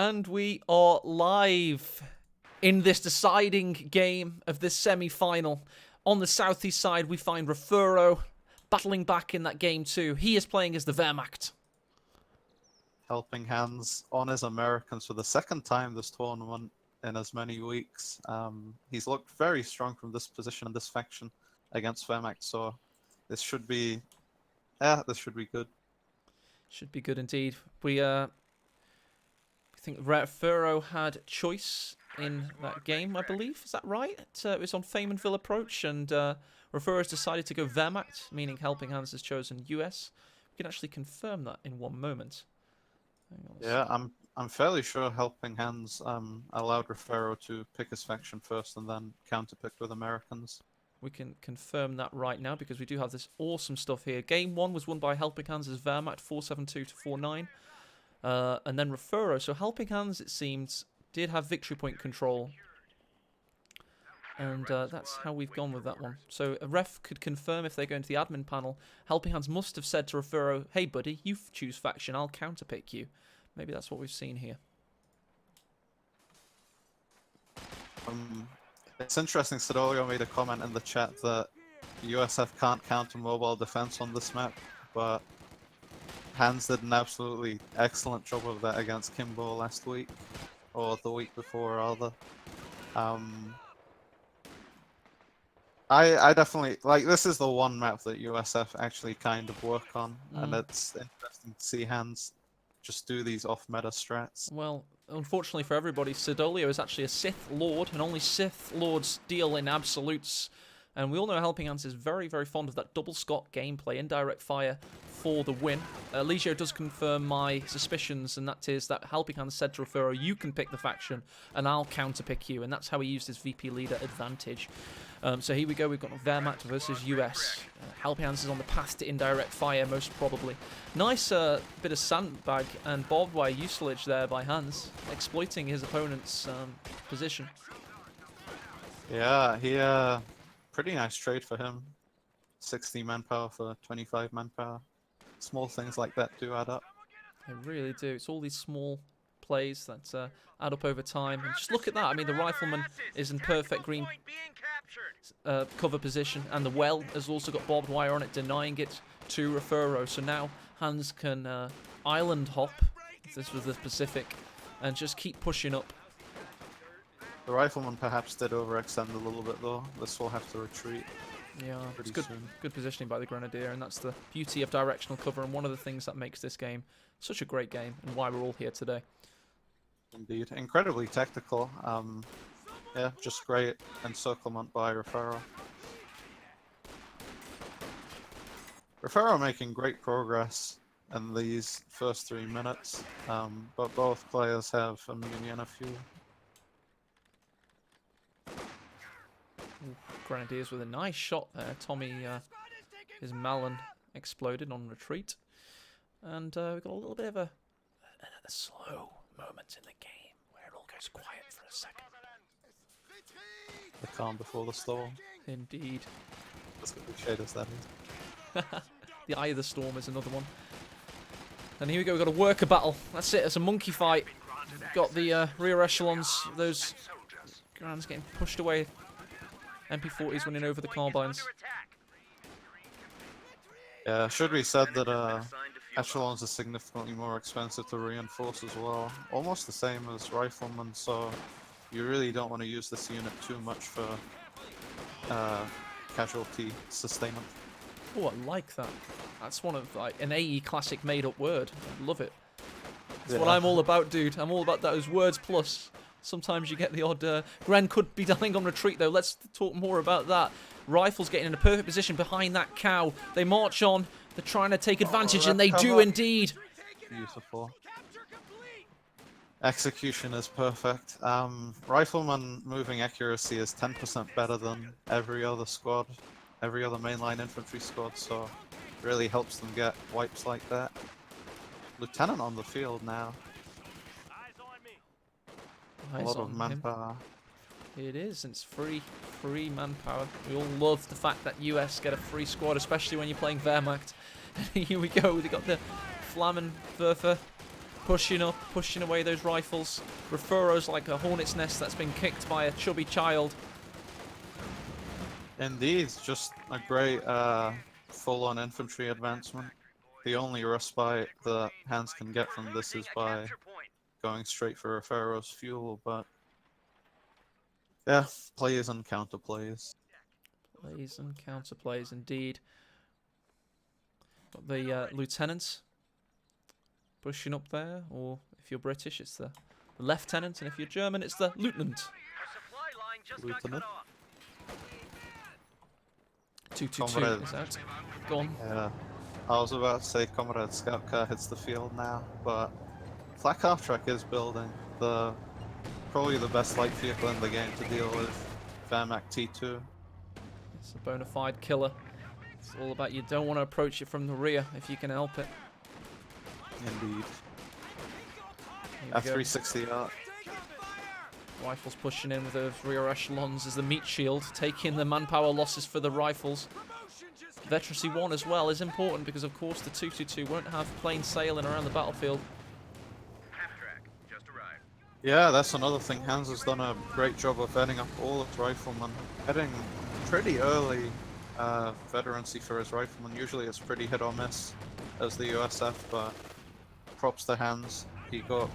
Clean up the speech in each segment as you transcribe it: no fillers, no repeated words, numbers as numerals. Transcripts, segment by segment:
And we are live in this deciding game of this semi-final. On the southeast side, we find Refero battling back in that game too. He is playing as the Wehrmacht. HelpingHans on his Americans for the second time this tournament in as many weeks. He's looked very strong from this position and this faction against Wehrmacht, so this should be, this should be good. Should be good indeed. I think Refero had choice in that game, I believe. Is that right? It was on Fame and Vil approach, and Refero has decided to go Wehrmacht, meaning HelpingHans has chosen US. We can actually confirm that in one moment. Yeah, I'm fairly sure HelpingHans allowed Refero to pick his faction first and then counterpicked with Americans. We can confirm that right now because we do have this awesome stuff here. Game 1 was won by HelpingHans as Wehrmacht, 4-7-2 to 4-9. And then Refero. So HelpingHans, it seems, did have victory point control. And that's how we've gone with that one. So a ref could confirm if they go into the admin panel. HelpingHans must have said to Refero, hey buddy, you choose faction, I'll counterpick you. Maybe that's what we've seen here. It's interesting, Sidolio made a comment in the chat that USF can't counter mobile defense on this map, but Hans did an absolutely excellent job of that against Kimbo last week, or the week before rather. I definitely, like, this is the one map that USF actually kind of work on, and it's interesting to see Hans just do these off-meta strats. Well, unfortunately for everybody, Sidolio is actually a Sith Lord, and only Sith Lords deal in absolutes. And we all know HelpingHans is very, very fond of that double Scott gameplay, indirect fire for the win. Legio does confirm my suspicions, and that is that HelpingHans said to Refero, you can pick the faction, and I'll counterpick you. And that's how he used his VP leader advantage. So here we go, we've got Wehrmacht versus US. HelpingHans is on the path to indirect fire, most probably. Nice bit of sandbag and barbed wire usage there by Hans, exploiting his opponent's position. Yeah, he pretty nice trade for him. 60 manpower for 25 manpower. Small things like that do add up. They really do. It's all these small plays that add up over time. And just look at that. I mean, the rifleman is in perfect green cover position, and the well has also got barbed wire on it, denying it to Refero. So now Hans can island hop, if this was the Pacific, and just keep pushing up. The rifleman perhaps did overextend a little bit though. This will have to retreat. Yeah, it's good positioning by the Grenadier, and that's the beauty of directional cover, and one of the things that makes this game such a great game, and why we're all here today. Indeed, incredibly tactical. Yeah, just great encirclement by Refero. Refero making great progress in these first 3 minutes, but both players have immunity fuel. Grenadiers with a nice shot there. Tommy, his Malin exploded on retreat. And we've got a little bit of a slow moment in the game where it all goes quiet for a second. The calm before the storm. Indeed. That's what we shade as that is. The Eye of the Storm is another one. And here we go, we've got a worker battle. That's it, it's a monkey fight. We've got the rear echelons, those Grands getting pushed away. MP40s winning over the carbines. Yeah, should be said that echelons are significantly more expensive to reinforce as well. Almost the same as riflemen, so you really don't want to use this unit too much for casualty sustainment. Oh, I like that. That's one of like an AE classic made-up word. I love it. That's what I'm all about, dude. I'm all about those words plus. Sometimes you get the odd... Gren could be dying on retreat, though. Let's talk more about that. Rifles getting in a perfect position behind that cow. They march on. They're trying to take advantage, and they do indeed. Beautiful. Execution is perfect. Rifleman moving accuracy is 10% better than every other squad, every other mainline infantry squad, so really helps them get wipes like that. Lieutenant on the field now. A lot of manpower. It is, and it's free manpower. We all love the fact that US get a free squad, especially when you're playing Wehrmacht. Here we go, we got the Flammenwerfer pushing up, pushing away those rifles. Refero's like a hornet's nest that's been kicked by a chubby child. Indeed, just a great full-on infantry advancement. The only respite that Hans can get from this is by going straight for Refero's fuel, but yeah, plays and counterplays. Plays and counterplays, indeed. Got the lieutenant pushing up there, or if you're British, it's the lieutenant, and if you're German, it's the lieutenant. Lieutenant. 222 is out. Gone. Yeah, I was about to say Comrade Scout Car hits the field now, but Flak Half-Track is building probably the best light vehicle in the game to deal with Wehrmacht T2. It's a bona fide killer. It's all about you don't want to approach it from the rear if you can help it. Indeed. Here we go. F360 out. Rifles pushing in with those rear echelons as the meat shield, taking the manpower losses for the rifles. Veterancy 1 as well is important because, of course, the 222 won't have plain sailing around the battlefield. Yeah, that's another thing. Hans has done a great job of vetting up all its riflemen. Getting pretty early veterancy for his riflemen. Usually it's pretty hit or miss as the USF, but props to Hans. He got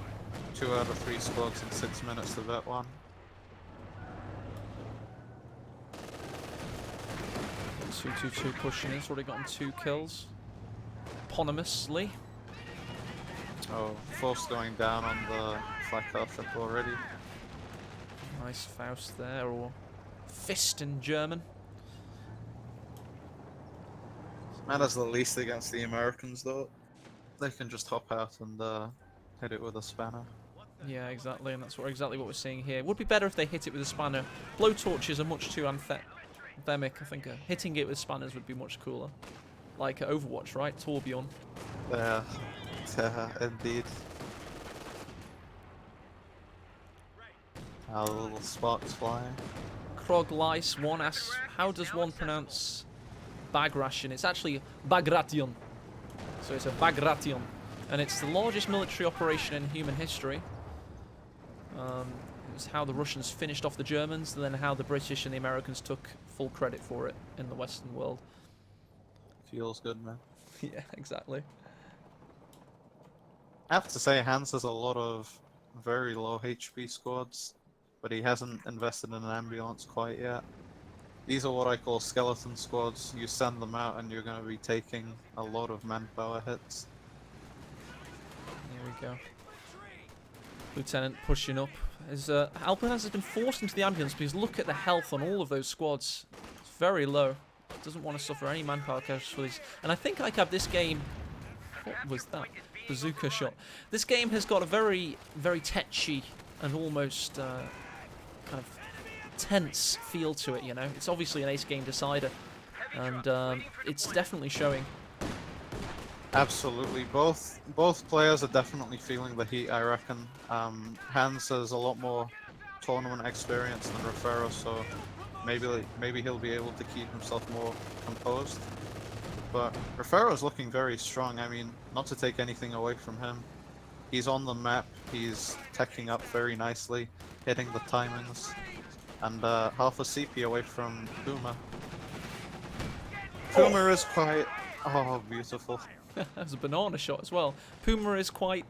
2 out of 3 squads in 6 minutes to vet one. 222 pushing in, it's already gotten 2 kills. Eponymously. Oh, Faust going down on the Flak Half-Track already. Nice Faust there, or fist in German. Matters the least against the Americans though. They can just hop out and hit it with a spanner. Yeah, exactly, and that's exactly what we're seeing here. It would be better if they hit it with a spanner. Blowtorches are much too anthemic. I think hitting it with spanners would be much cooler. Like Overwatch, right? Torbjorn. Yeah, indeed. Our little sparks flying. Krog Lice, one asks, how does one pronounce Bagration? It's actually Bagration. So it's a Bagration. And it's the largest military operation in human history. It's how the Russians finished off the Germans, and then how the British and the Americans took full credit for it in the Western world. Feels good, man. Yeah, exactly. I have to say, Hans has a lot of very low HP squads, but he hasn't invested in an ambulance quite yet. These are what I call skeleton squads. You send them out and you're going to be taking a lot of manpower hits. Here we go. Lieutenant pushing up. HelpingHans has been forced into the ambulance because look at the health on all of those squads. It's very low. Doesn't want to suffer any manpower casualties for these. And I think this game... What was that? Bazooka shot. This game has got a very, very tetchy and almost kind of tense feel to it, you know. It's obviously an ace game decider. And it's definitely showing. Absolutely. Both players are definitely feeling the heat, I reckon. Hans has a lot more tournament experience than Refero, so maybe he'll be able to keep himself more composed. But Refero's looking very strong. I mean, not to take anything away from him. He's on the map, he's teching up very nicely, hitting the timings, and half a CP away from Puma. Puma is quite... Oh, beautiful. That was a banana shot as well. Puma is quite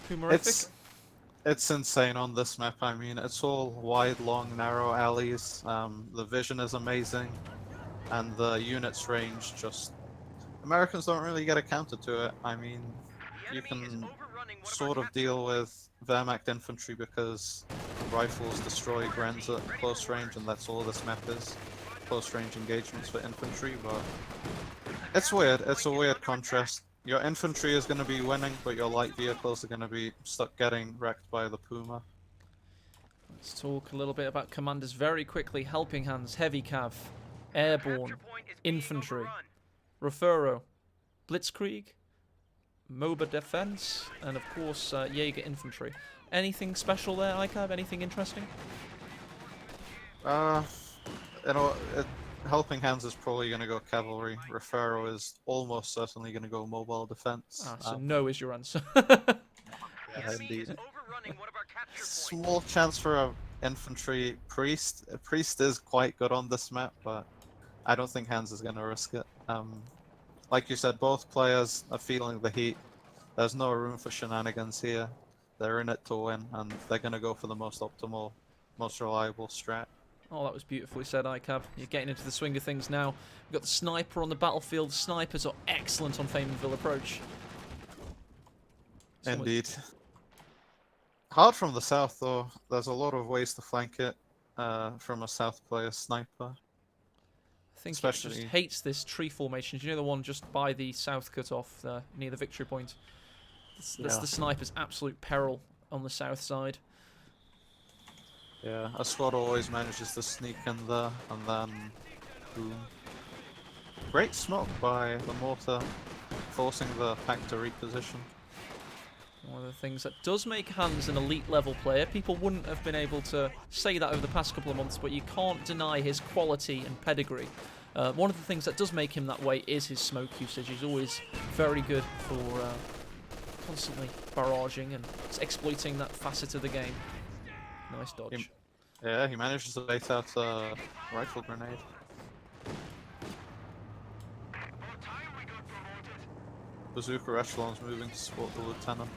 Pumerific. It's insane on this map. I mean, it's all wide, long, narrow alleys. The vision is amazing, and the units range just... Americans don't really get a counter to it. I mean, you can sort of deal with Wehrmacht infantry because rifles destroy Grens at close range, and that's all this map is. Close range engagements for infantry, but it's weird. It's a weird contrast. Your infantry is going to be winning, but your light vehicles are going to be stuck getting wrecked by the Puma. Let's talk a little bit about commanders very quickly. HelpingHans, Heavy Cav, Airborne, Infantry, Refero, Blitzkrieg, MOBA Defense, and of course Jaeger Infantry. Anything special there, ICAV? Anything interesting? You know, HelpingHans is probably going to go cavalry. Refero is almost certainly going to go mobile defense. Ah, so no is your answer. Indeed. Small chance for a infantry priest. A priest is quite good on this map, but I don't think Hans is going to risk it. Like you said, both players are feeling the heat. There's no room for shenanigans here. They're in it to win, and they're going to go for the most optimal, most reliable strat. Oh, that was beautifully said, iCab. You're getting into the swing of things now. We've got the sniper on the battlefield. Snipers are excellent on Famenville approach. Indeed. Hard from the south, though. There's a lot of ways to flank it from a south player sniper. I think he just hates this tree formation. Do you know the one just by the south cutoff near the victory point? That's the sniper's absolute peril on the south side. Yeah, a squad always manages to sneak in there, and then boom. Great smoke by the mortar, forcing the pack to reposition. One of the things that does make Hans an elite level player. People wouldn't have been able to say that over the past couple of months, but you can't deny his quality and pedigree. One of the things that does make him that way is his smoke usage. He's always very good for constantly barraging and exploiting that facet of the game. Nice dodge. He manages to bait out a rifle grenade. Bazooka echelons moving to support the lieutenant.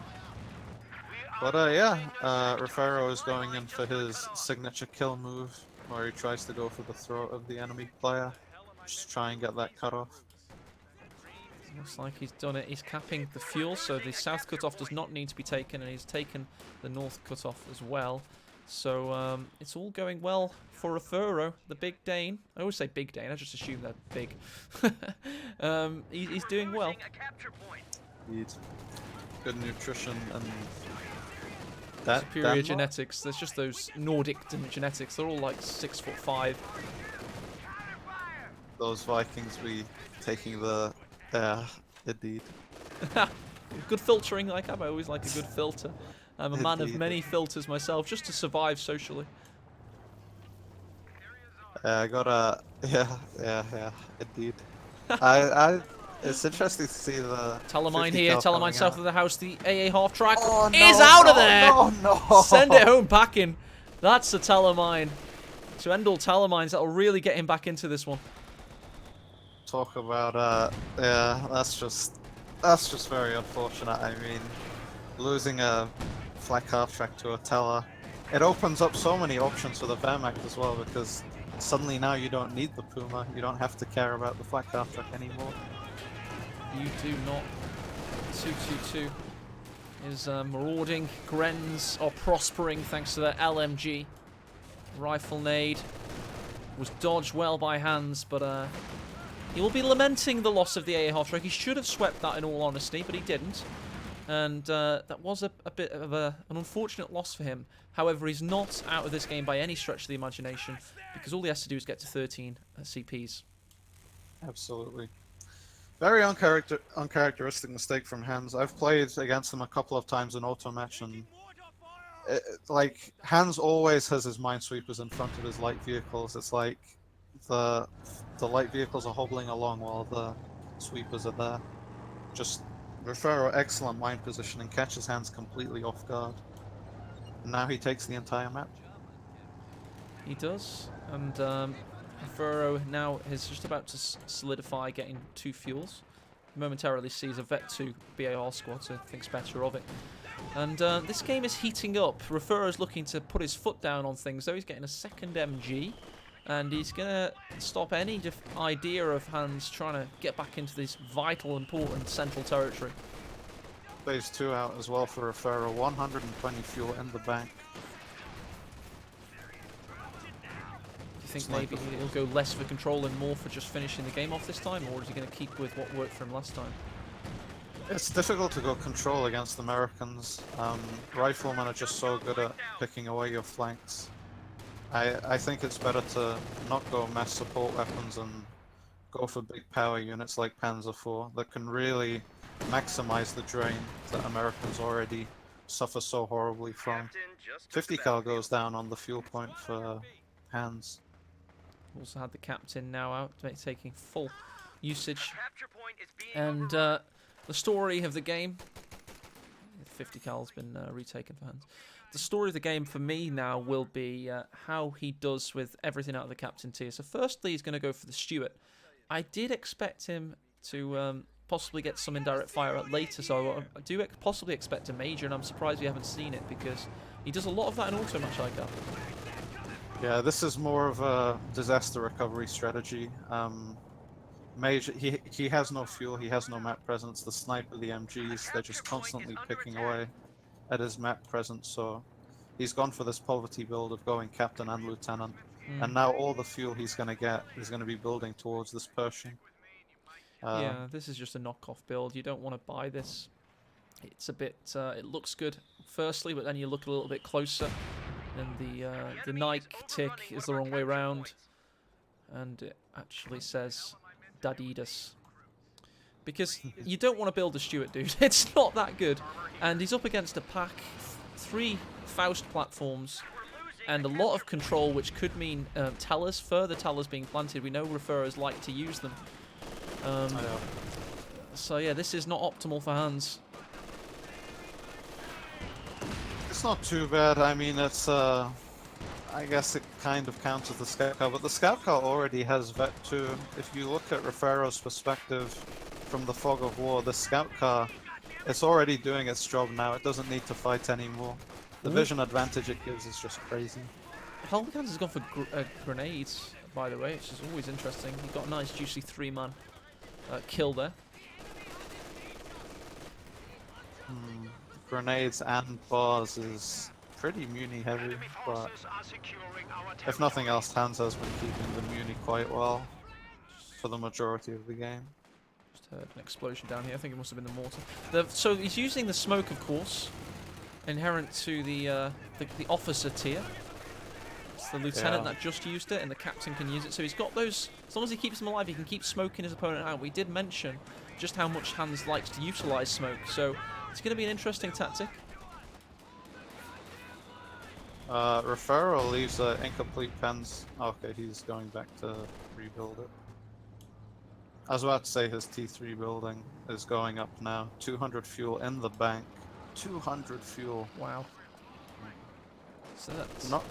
But Refero is going in for his signature kill move, where he tries to go for the throat of the enemy player. Just try and get that cut off. Looks like he's done it. He's capping the fuel, so the south cutoff does not need to be taken, and he's taken the north cutoff as well. So it's all going well for Refero, the big Dane. I always say big Dane, I just assume they're big. He's doing well. Indeed. Good nutrition and that superior genetics. There's just those Nordic genetics. They're all like 6'5". Those Vikings be taking the indeed. Good filtering, like I always like a good filter. I'm a man of many filters myself, just to survive socially. I got indeed. It's interesting to see the Talamine here, Talamine south of the house, the AA half track is out of there! No. Send it home packing. That's a Talamine. To end all Talamines, that'll really get him back into this one. Talk about, that's just very unfortunate. I mean, losing a flak half track to a Tela, it opens up so many options for the Wehrmacht as well, because suddenly now you don't need the Puma, you don't have to care about the flak half track anymore. You do not. 222 is marauding. Grens are prospering thanks to their LMG. Rifle nade was dodged well by Hans, but he will be lamenting the loss of the AA half track. He should have swept that in all honesty, but he didn't. And that was a bit of an unfortunate loss for him. However, he's not out of this game by any stretch of the imagination, because all he has to do is get to 13 CPs. Absolutely. Very uncharacteristic mistake from Hans. I've played against him a couple of times in auto match, and like Hans always has his minesweepers in front of his light vehicles. It's like the light vehicles are hobbling along while the sweepers are there. Just Refero, excellent mine positioning, catches Hans completely off guard. Now he takes the entire map. He does, and Refero now is just about to solidify getting 2 fuels. Momentarily sees a Vet 2 BAR squad, so thinks better of it. And this game is heating up. Refero's looking to put his foot down on things, though. He's getting a second MG, and he's going to stop any idea of Hans trying to get back into this vital, important central territory. Phase 2 out as well for Refero, 120 fuel in the bank. Do you think maybe he'll go less for control and more for just finishing the game off this time, or is he going to keep with what worked for him last time? It's difficult to go control against Americans. Riflemen are just so good at picking away your flanks. I think it's better to not go mass support weapons and go for big power units like Panzer IV that can really maximize the drain that Americans already suffer so horribly from. 50 cal goes down on the fuel point for Hans. Also had the captain now out, taking full usage. And the story of the game, 50 cal's been retaken for Hans. The story of the game for me now will be how he does with everything out of the captain tier. So firstly, he's going to go for the Stewart. I did expect him to possibly get some indirect fire at later, so I do possibly expect a major, and I'm surprised we haven't seen it because he does a lot of that in auto match like that. Yeah, this is more of a disaster recovery strategy. Major, he has no fuel, he has no map presence. The sniper, the MGs, they're just constantly picking away at his map presence. So he's gone for this poverty build of going captain and lieutenant, and now all the fuel he's going to get is going to be building towards this Pershing. Yeah, this is just a knockoff build. You don't want to buy this. It's a bit. It looks good firstly, but then you look a little bit closer, and the Nike tick is the wrong way around, and it actually says Dadidas. Because you don't want to build a Stewart, dude. It's not that good. And he's up against a pack, 3 Faust platforms, and a lot of control, which could mean tellers, further tellers being planted. We know Referos like to use them. So yeah, this is not optimal for Hans. It's not too bad. I mean, it's I guess it kind of counts as the scout car, but the scout car already has Vet 2. If you look at Refero's perspective from the fog of war, the scout car, it's already doing its job now. It doesn't need to fight anymore. The vision advantage it gives is just crazy. HelpingHans has gone for grenades, by the way, which is always interesting. He got a nice juicy 3-man kill there. Grenades and bars is pretty Muni heavy, but if nothing else, Hans has been keeping the Muni quite well for the majority of the game. Just heard an explosion down here. I think it must have been the mortar. So he's using the smoke, of course, inherent to the officer tier. It's the lieutenant that just used it, and the captain can use it. So he's got those. As long as he keeps them alive, he can keep smoking his opponent out. We did mention just how much Hans likes to utilize smoke, so it's going to be an interesting tactic. Refero leaves incomplete pens. Okay, he's going back to rebuild it. I was about to say his T3 building is going up now. 200 fuel in the bank. 200 fuel. Wow. So that's not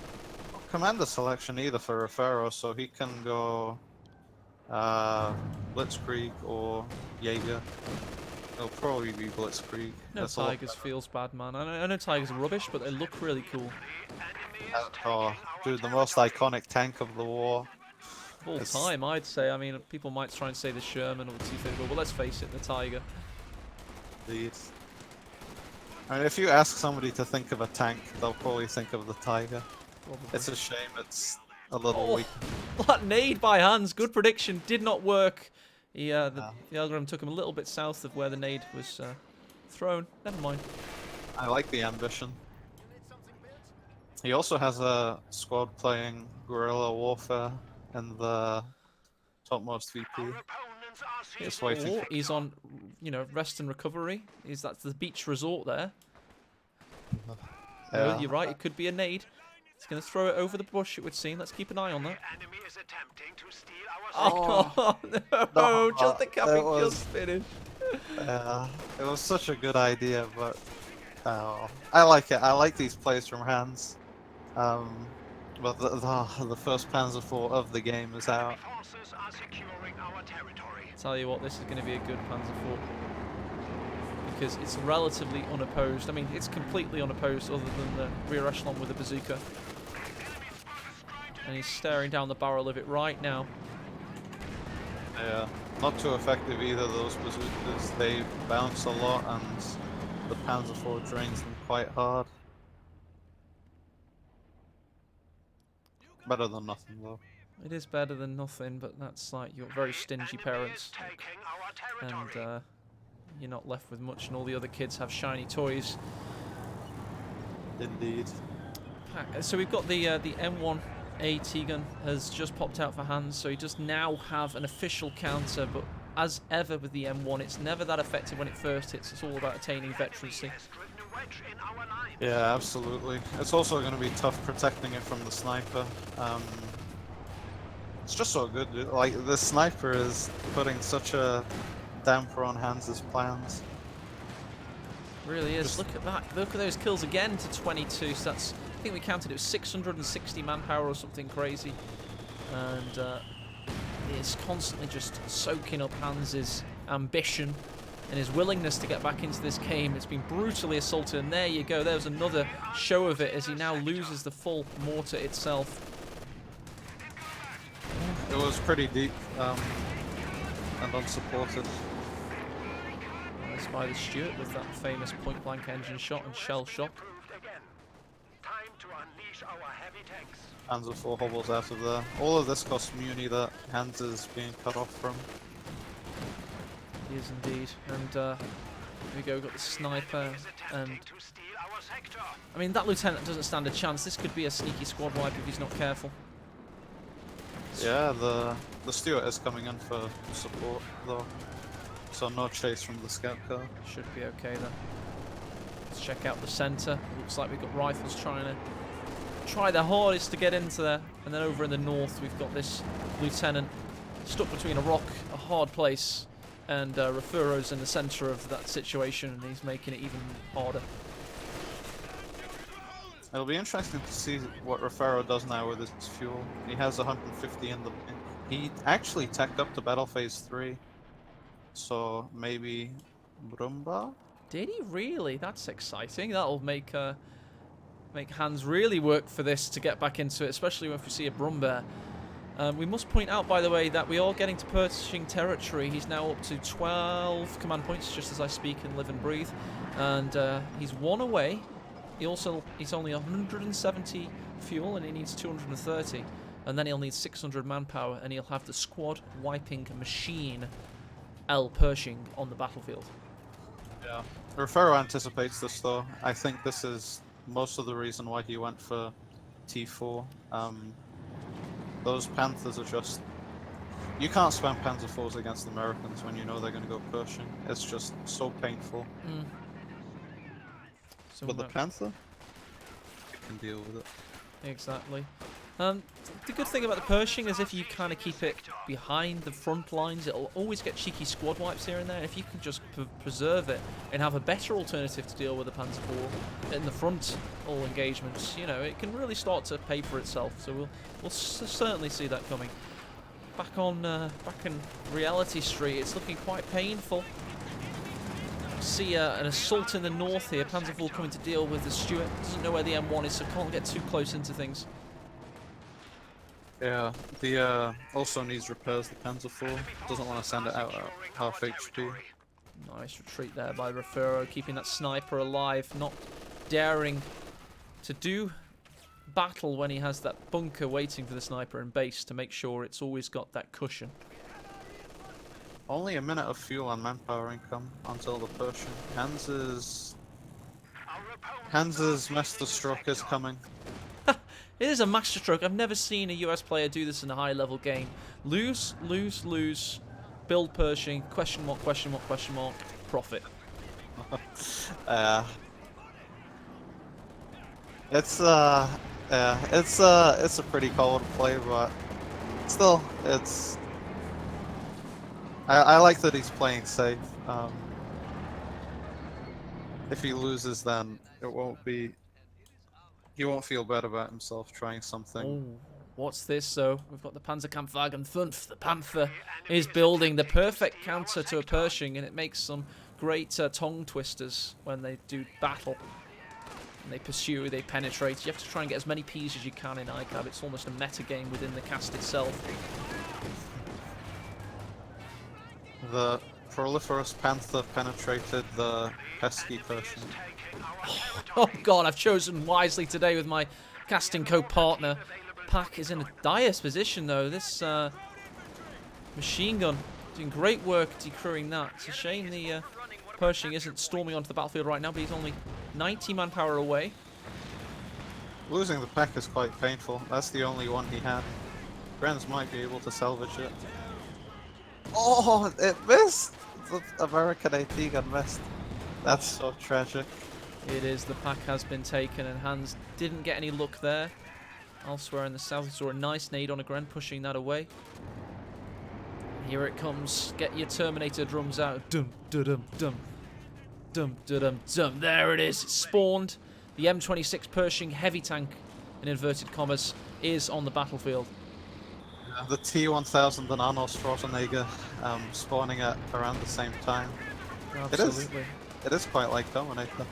commander selection either for Refero, so he can go Blitzkrieg or Jaeger. It'll probably be Blitzkrieg. No, Tigers feels bad, man. I know Tigers are rubbish, but they look really cool. Oh, dude, the most iconic tank of the war. Of all time, I'd say. I mean, people might try and say the Sherman or the T-54, but let's face it, the Tiger. Indeed. I mean, if you ask somebody to think of a tank, they'll probably think of the Tiger. Probably. It's a shame it's a little weak. That nade by Hans, good prediction, did not work. The algorithm took him a little bit south of where the nade was thrown. Never mind. I like the ambition. He also has a squad playing guerrilla warfare in the topmost VP. Just waiting. He's on, rest and recovery. That's the beach resort there. Yeah. You're right. It could be a nade. He's going to throw it over the bush, it would seem. Let's keep an eye on that. Oh, no. Just the capping just finished. It was such a good idea, but I like it. I like these plays from Hans. But the first Panzer IV of the game is out. Tell you what, this is going to be a good Panzer IV. Because it's relatively unopposed. I mean, it's completely unopposed other than the rear echelon with the bazooka. And he's staring down the barrel of it right now. Yeah, not too effective either, those bazookas. They bounce a lot and the Panzer IV drains them quite hard. Better than nothing though. It is better than nothing, but that's like your very stingy parents. And you're not left with much, and all the other kids have shiny toys. Indeed. So we've got the M1 AT gun has just popped out for Hans, so he does now have an official counter, but as ever with the M1, it's never that effective when it first hits. It's all about attaining veterancy. Yeah, absolutely. It's also going to be tough protecting it from the sniper. It's just so good. Like, the sniper is putting such a damper on Hans's plans. really is. Look at that. Look at those kills again to 22. So that's, I think we counted it was 660 manpower or something crazy. And it's constantly just soaking up Hans's ambition and his willingness to get back into this game. It's been brutally assaulted, and there you go. There's another show of it as he now loses the full mortar itself. It was pretty deep and unsupported. Nice by the Stuart with that famous point-blank engine shot and shell shock. Hands of 4 hobbles out of there. All of this costs Muni that Hans is being cut off from. He is indeed. And here we go, got the sniper. And I mean, that lieutenant doesn't stand a chance. This could be a sneaky squad wipe if he's not careful. Yeah, the Stuart is coming in for support though. So no chase from the scout car. Should be okay then. Let's check out the centre. Looks like we've got rifles trying to try their hardest to get into there. And then over in the north, we've got this lieutenant stuck between a rock, a hard place, and Refero's in the centre of that situation, and he's making it even harder. It'll be interesting to see what Refero does now with his fuel. He has 150 in the bank. He actually tacked up to Battle Phase 3. So maybe Brumba? Did he really? That's exciting. That'll make Hans really work for this to get back into it, especially if we see a Brumbear. We must point out, by the way, that we are getting to Pershing territory. He's now up to 12 command points, just as I speak and live and breathe. And he's 1 away. He's only 170 fuel, and he needs 230. And then he'll need 600 manpower, and he'll have the squad wiping machine, L. Pershing, on the battlefield. Yeah. Refero anticipates this, though. I think this is most of the reason why he went for T4. Those Panthers are just... You can't spam Panzer IVs against the Americans when you know they're going to go Pershing. It's just so painful. Mm. So But the Panther, you can deal with it. Exactly. The good thing about the Pershing is if you kind of keep it behind the front lines, it'll always get cheeky squad wipes here and there. If you can just preserve it and have a better alternative to deal with the Panzer IV in the front all engagements, you know, it can really start to pay for itself. So we'll certainly see that coming. Back in Reality Street, it's looking quite painful. See an assault in the north here. Panzer IV coming to deal with the Stuart. Doesn't know where the M1 is, so can't get too close into things. Yeah, the also needs repairs, the Panzer IV. Doesn't want to send it out at half HP. Nice retreat there by Refero, keeping that sniper alive, not daring to do battle when he has that bunker waiting for the sniper in base to make sure it's always got that cushion. Only a minute of fuel and manpower income until the Pershing. Hans's master stroke is coming. It is a masterstroke. I've never seen a US player do this in a high-level game. Lose, lose, lose. Build Pershing. Question mark, question mark, question mark. Profit. It's a pretty cold play, but still, it's. I like that he's playing safe. If he loses, then it won't be. He won't feel bad about himself trying something. Oh, what's this though? We've got the Panzerkampfwagen 5. The Panther is building the perfect counter to a Pershing, and it makes some great tongue twisters when they do battle. And they pursue, they penetrate. You have to try and get as many Ps as you can in ICAB. It's almost a meta game within the cast itself. The proliferous Panther penetrated the pesky Pershing. Oh god, I've chosen wisely today with my casting co-partner. Pack is in a dire position though. This machine gun doing great work decrewing that. It's a shame the Pershing isn't storming onto the battlefield right now, but he's only 90 manpower away. Losing the pack is quite painful. That's the only one he had. Brenz might be able to salvage it. Oh, it missed! The American AT gun missed. That's so tragic. It is. The pack has been taken, and Hans didn't get any luck there. Elsewhere in the south, we saw a nice nade on a Gren pushing that away. Here it comes. Get your Terminator drums out. Dum, dum, dum, dum. Dum, dum, dum, dum. There it is. It's spawned. The M26 Pershing heavy tank, in inverted commas, is on the battlefield. The T-1000 and Arnold Schwarzenegger spawning at around the same time. Absolutely. It is quite like Dominator.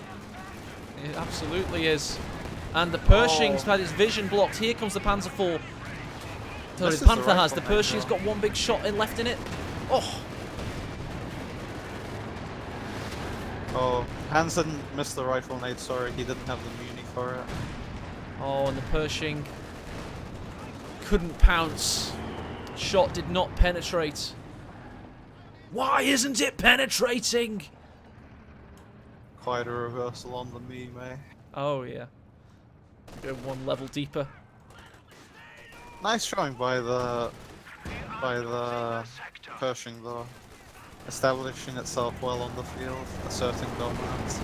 It absolutely is. And the Pershing's had his vision blocked. Here comes the Panzer IV. So the Panther has. The Pershing's got one big shot left in it. Oh! Oh, Hans didn't miss the rifle nade, sorry, he didn't have the muni for it. Oh, and the Pershing couldn't pounce. Shot did not penetrate. Why isn't it penetrating? Quite a reversal on the meme, eh? Oh, yeah. Go one level deeper. Nice showing by the Pershing though. Establishing itself well on the field, asserting dominance.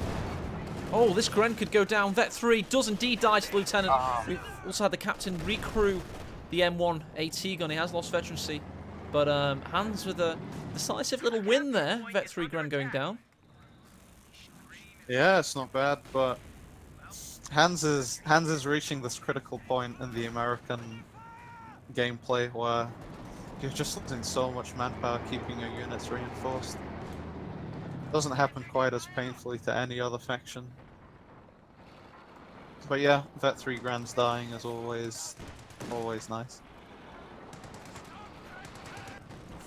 Oh, this Gren could go down. Vet 3 does indeed die to the Lieutenant. We've also had the Captain recrew the M1 AT gun. He has lost veterancy. But Hans with a decisive little win there. Vet 3 Gren going down. Yeah, it's not bad, but Hans is reaching this critical point in the American gameplay where you're just losing so much manpower keeping your units reinforced. Doesn't happen quite as painfully to any other faction. But yeah, Vet 3 Grand's dying is always nice.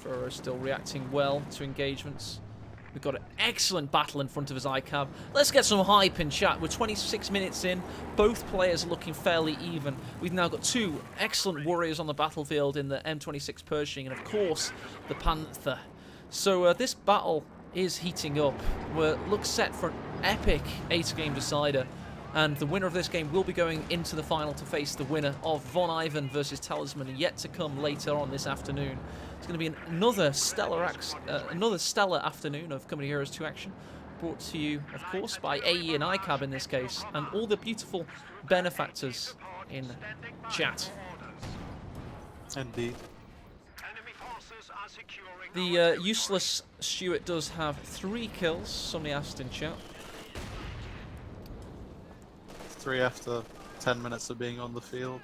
Refero still reacting well to engagements. We've got an excellent battle in front of his ICAB. Let's get some hype in chat. We're 26 minutes in. Both players are looking fairly even. We've now got two excellent warriors on the battlefield in the M26 Pershing and, of course, the Panther. So this battle is heating up. Looks set for an epic 8-game decider. And the winner of this game will be going into the final to face the winner of Von Ivan versus Talisman, yet to come later on this afternoon. It's going to be another stellar afternoon of Company Heroes 2 action, brought to you, of course, by AE and ICAB in this case, and all the beautiful benefactors in chat. Indeed. The useless Stuart does have 3 kills, somebody asked in chat. 3 after 10 minutes of being on the field.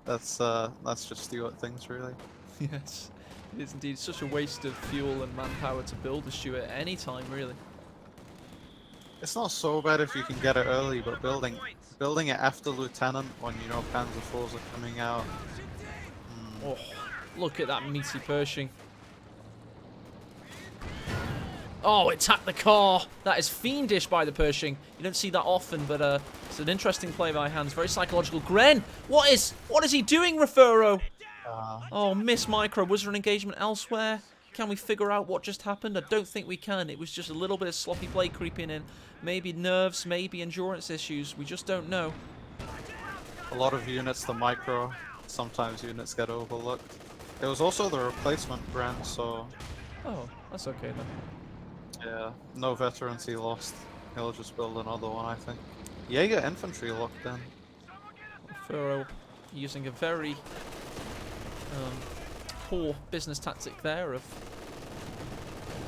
That's just Stuart things, really. Yes, it is indeed such a waste of fuel and manpower to build a Stuart at any time, really. It's not so bad if you can get it early, but building it after Lieutenant when you know Panzer IVs are coming out. Oh, look at that meaty Pershing. Oh, it tapped the car. That is fiendish by the Pershing. You don't see that often, but it's an interesting play by Hans. Very psychological. Gren, what is he doing, Refero? Oh, miss micro. Was there an engagement elsewhere? Can we figure out what just happened? I don't think we can. It was just a little bit of sloppy play creeping in. Maybe nerves, maybe endurance issues. We just don't know. A lot of units, the micro, sometimes units get overlooked. It was also the replacement brand, so... Oh, that's okay then. Yeah, no veterans he lost. He'll just build another one, I think. Jaeger infantry locked in. Refero using a very poor business tactic there of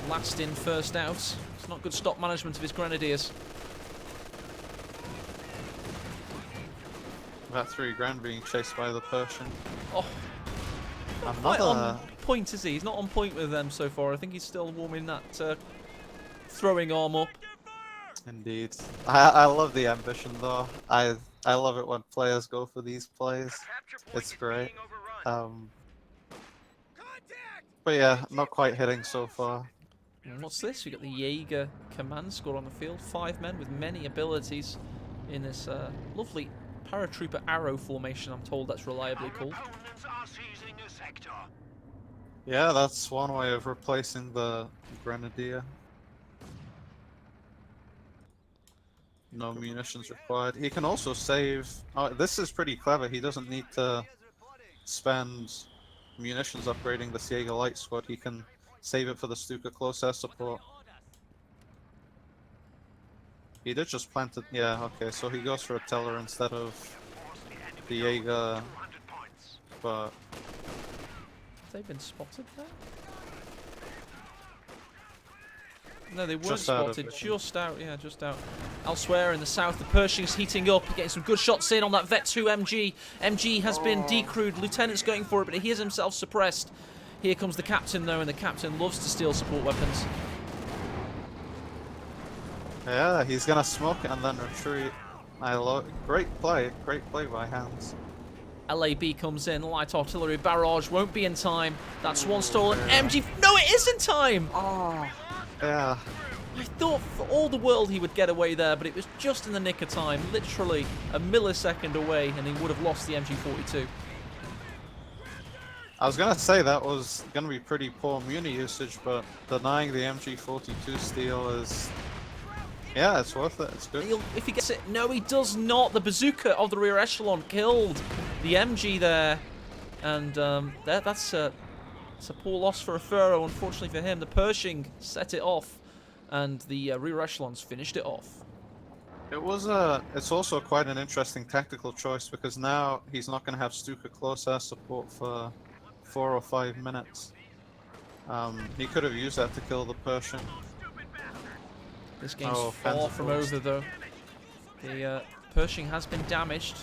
last in, first out. It's not good stock management of his grenadiers. That 3 Grand being chased by the Persian. Oh, not quite on point, is he? He's not on point with them so far. I think he's still warming that throwing arm up. Indeed. I love the ambition though. I love it when players go for these plays. It's great. But yeah, not quite hitting so far. And what's this? We got the Jaeger command squad on the field. 5 men with many abilities in this lovely paratrooper arrow formation. I'm told that's reliably called. Yeah, that's one way of replacing the grenadier. No munitions required. He can also save... Oh, this is pretty clever. He doesn't need to spend munitions upgrading the Jaeger Light Squad. He can save it for the Stuka close air support. He did just plant it. Yeah, okay. So he goes for a Teller instead of the Jaeger. But... Have they been spotted there? No, they weren't Just out of spotted. vision. Just out, yeah, just out. Elsewhere in the south, the Pershing's heating up, getting some good shots in on that Vet 2 MG. MG has been decrewed. Lieutenant's going for it, but he is himself suppressed. Here comes the captain, though, and the captain loves to steal support weapons. Yeah, he's gonna smoke it and then retreat. Great play by Hans. LAB comes in, light artillery barrage won't be in time. That's one stolen. MG, no, it is in time! Oh, yeah. I thought for all the world he would get away there, but it was just in the nick of time, literally a millisecond away, and he would have lost the MG42. I was gonna say that was gonna be pretty poor muni usage, but denying the MG42 steal is, yeah, it's worth it. It's good. If he gets it, no, he does not. The bazooka of the rear echelon killed the MG there, and that's a poor loss for Refero. Unfortunately for him, the Pershing set it off, and the rear echelons finished it off. It's also quite an interesting tactical choice because now he's not going to have Stuka close air support for 4 or 5 minutes. He could have used that to kill the Pershing. This game's far from over, though. The Pershing has been damaged.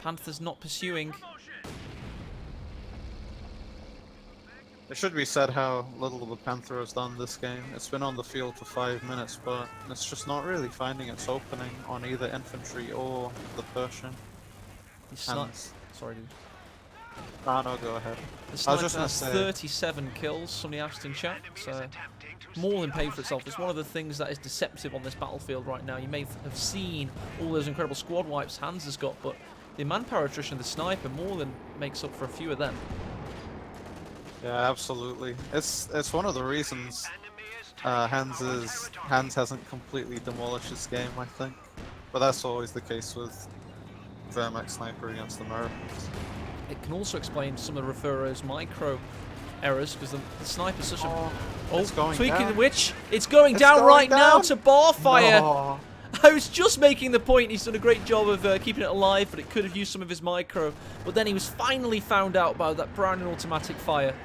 Panther's not pursuing. It should be said how little the Panther has done this game. It's been on the field for 5 minutes, but it's just not really finding its opening on either infantry or the Pershing. Sorry, dude. Ah, no, go ahead. The I was sniper just gonna has say 37 kills, somebody asked in chat. So more than paid for itself. It's one of the things that is deceptive on this battlefield right now. You may have seen all those incredible squad wipes Hans has got, but the manpower attrition of the sniper more than makes up for a few of them. Yeah, absolutely. It's one of the reasons Hans hasn't completely demolished this game, I think. But that's always the case with Wehrmacht Sniper against Americans. It can also explain some of Refero's micro errors because the sniper's such a... It's going tweaking down. the witch. It's going down right now to bar fire. No. I was just making the point. He's done a great job of keeping it alive, but it could have used some of his micro. But then he was finally found out by that Browning automatic fire.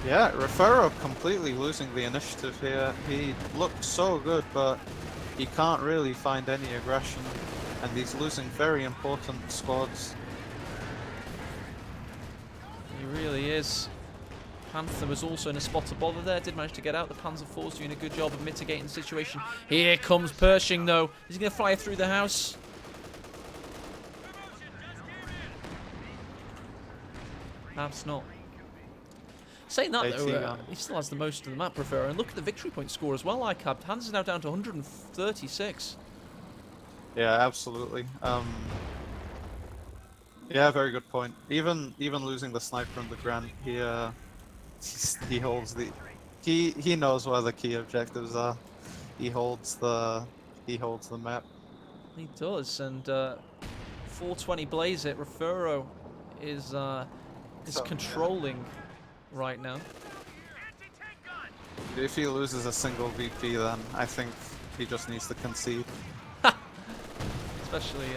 Yeah, Refero completely losing the initiative here. He looked so good, but he can't really find any aggression, and he's losing very important squads. He really is. Panther was also in a spot of bother there, did manage to get out. The Panzer IV's doing a good job of mitigating the situation. Here comes Pershing, though. Is he going to fly through the house? Perhaps not. Saying that, though, he still has the most of the map, Refero. And look at the victory point score as well, ICAB. Hans is now down to 136. Yeah, absolutely. Yeah, very good point. Even losing the sniper in the Grand, he holds the he knows where the key objectives are. He holds the map. He does, and 420 blaze it. Refero is controlling right now. If he loses a single VP, then I think he just needs to concede. Especially,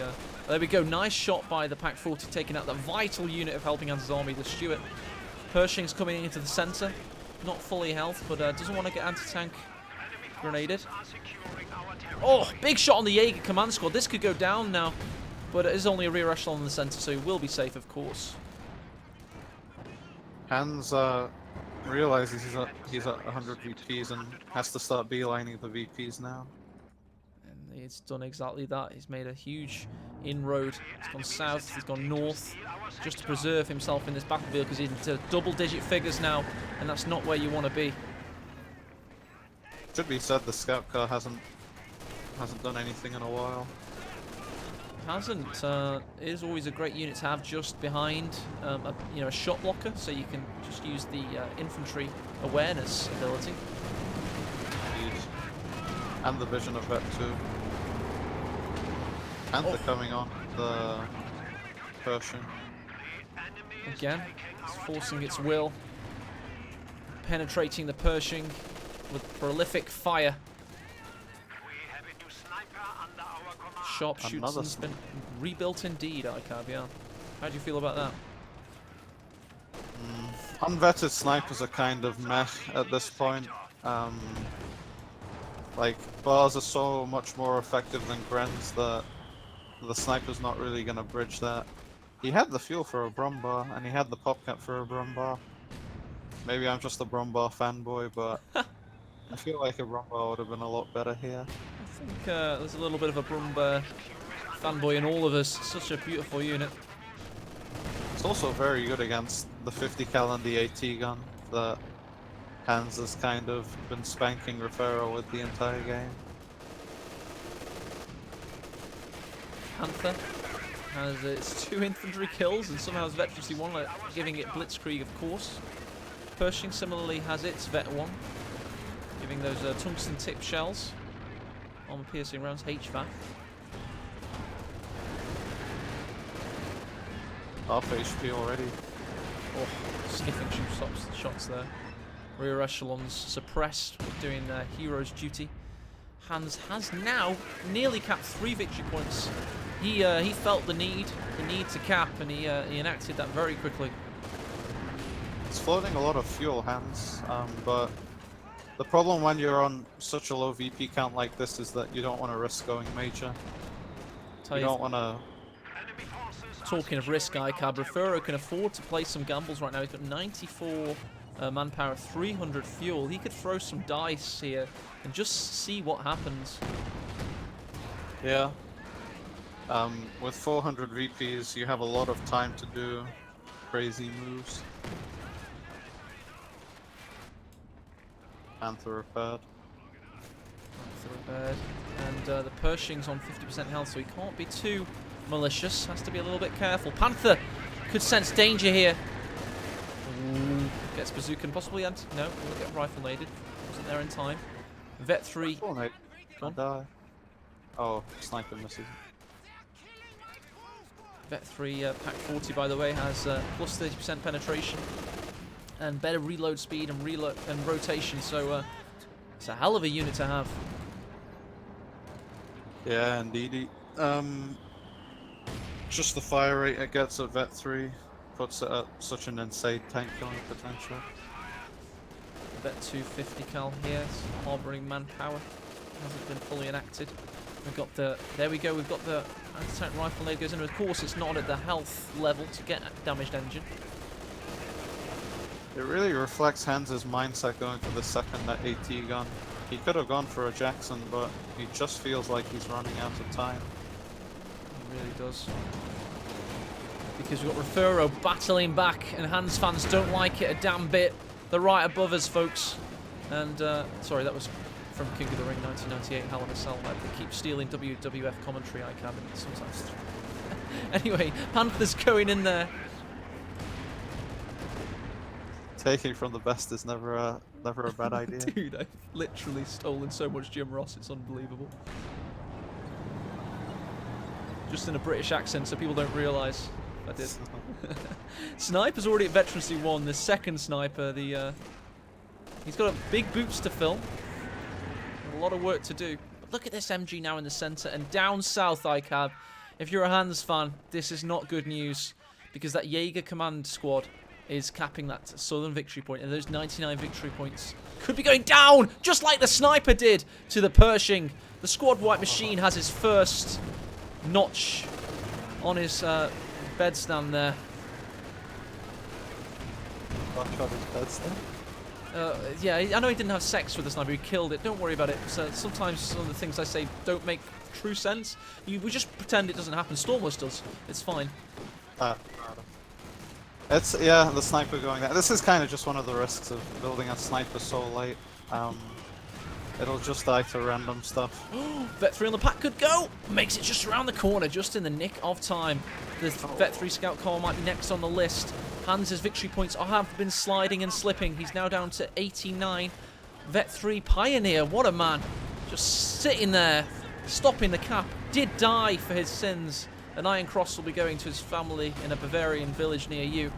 there we go. Nice shot by the Pak-40, taking out the vital unit of HelpingHans' army, the Stuart. Pershing's coming into the centre, not fully health, but doesn't want to get anti-tank grenaded. Oh, big shot on the Jaeger command squad. This could go down now, but it is only a rear echelon in the centre, so he will be safe, of course. Hans realizes he's at 100 VPs and has to start beelining the VPs now. And he's done exactly that. He's made a huge inroad. He's gone south, he's gone north, just to preserve himself in this battlefield because he's into double-digit figures now, and that's not where you want to be. Should be said the scout car hasn't done anything in a while. Hasn't. It is always a great unit to have just behind a shot blocker, so you can just use the infantry awareness ability. Indeed. And the vision of Vet 2. Panther coming on the Pershing. Again, it's forcing its will, penetrating the Pershing with prolific fire. Sharpshooter's been rebuilt indeed, ICAB, yeah. How do you feel about that? Unvetted snipers are kind of meh at this point. Like, bars are so much more effective than Grens that the sniper's not really gonna bridge that. He had the fuel for a Brum bar, and he had the pop cap for a Brum bar. Maybe I'm just a Brum bar fanboy, but I feel like a Brum bar would have been a lot better here. I think there's a little bit of a Brumba fanboy in all of us. Such a beautiful unit. It's also very good against the 50 cal and the AT gun that Hans has kind of been spanking Refero with the entire game. Panther has its 2 infantry kills and somehow has Veterancy 1, like, giving it Blitzkrieg, of course. Pershing similarly has its Vet 1, giving those tungsten tip shells. Armor piercing rounds, HVAC. Half HP already. Oh, sniffing shots there. Rear echelons suppressed, doing hero's duty. Hans has now nearly capped 3 victory points. He felt the need to cap, and he enacted that very quickly. It's floating a lot of fuel, Hans, but the problem when you're on such a low VP count like this is that you don't want to risk going major. You don't want to... Talking of risk, ICAB, Refero can afford to play some gambles right now. He's got 94 manpower, 300 fuel. He could throw some dice here and just see what happens. Yeah. With 400 VPs, you have a lot of time to do crazy moves. Panther repaired. And the Pershing's on 50% health, so he can't be too malicious. Has to be a little bit careful. Panther could sense danger here. Ooh, gets bazooka and possibly no, we'll get rifle naded. Wasn't there in time. Vet 3. Oh, mate. Can't die. Oh, sniper misses. Vet 3 pack 40, by the way, has plus 30% penetration and better reload speed and rotation. So it's a hell of a unit to have. Yeah, indeed. Just the fire rate it gets at Vet 3 puts it at such an insane tank killing potential. Vet 250 cal here, harbouring manpower, hasn't been fully enacted. We've got the, there we go, we've got the anti-tank rifle nade goes in. Of course, it's not at the health level to get a damaged engine. It really reflects Hans' mindset going for the second AT gun. He could have gone for a Jackson, but he just feels like he's running out of time. He really does. Because we've got Refero battling back, and Hans fans don't like it a damn bit. They're right above us, folks. And, sorry, that was from King of the Ring 1998, Hell in a Cell. They keep stealing WWF commentary, I can, sometimes. Anyway, Panther's going in there. Taking from the best is never a bad idea. Dude, I've literally stolen so much Jim Ross, it's unbelievable. Just in a British accent, so people don't realise I did. Sniper's already at Veterancy 1, the second sniper. He's got big boots to fill. A lot of work to do. But look at this MG now in the centre, and down south, ICAB. If you're a Hans fan, this is not good news, because that Jaeger command squad is capping that southern victory point, and those 99 victory points could be going down, just like the sniper did to the Pershing. The squad white machine has his first notch on his bedstand there. Yeah, I know he didn't have sex with the sniper, he killed it, don't worry about it. So sometimes some of the things I say don't make true sense. We just pretend it doesn't happen. Stormless does. It's fine. It's, yeah, the sniper going there. This is kind of just one of the risks of building a sniper so late. It'll just die to random stuff. Vet 3 on the pack could go! Makes it just around the corner, just in the nick of time. The Vet 3 scout car might be next on the list. Hans' victory points have been sliding and slipping. He's now down to 89. Vet 3 Pioneer, what a man. Just sitting there, stopping the cap. Did die for his sins. An Iron Cross will be going to his family in a Bavarian village near you.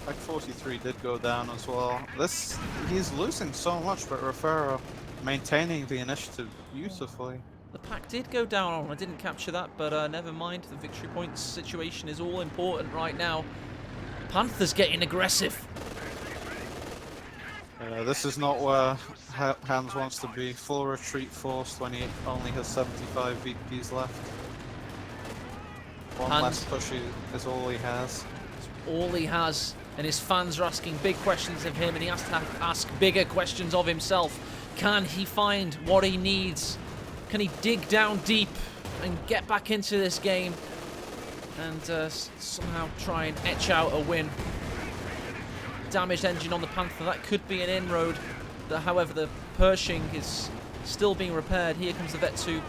Pack 43 did go down as well. He's losing so much, but Refero maintaining the initiative beautifully. The pack did go down. I didn't capture that, but never mind. The victory points situation is all important right now. Panther's getting aggressive. This is not where Hans wants to be. Full retreat forced when he only has 75 VPs left. One last push is all he has. All he has, and his fans are asking big questions of him, and he has to ask bigger questions of himself. Can he find what he needs? Can he dig down deep and get back into this game and somehow try and etch out a win? Damaged engine on the Panther, that could be an inroad. However, the Pershing is still being repaired. Here comes the Vet 2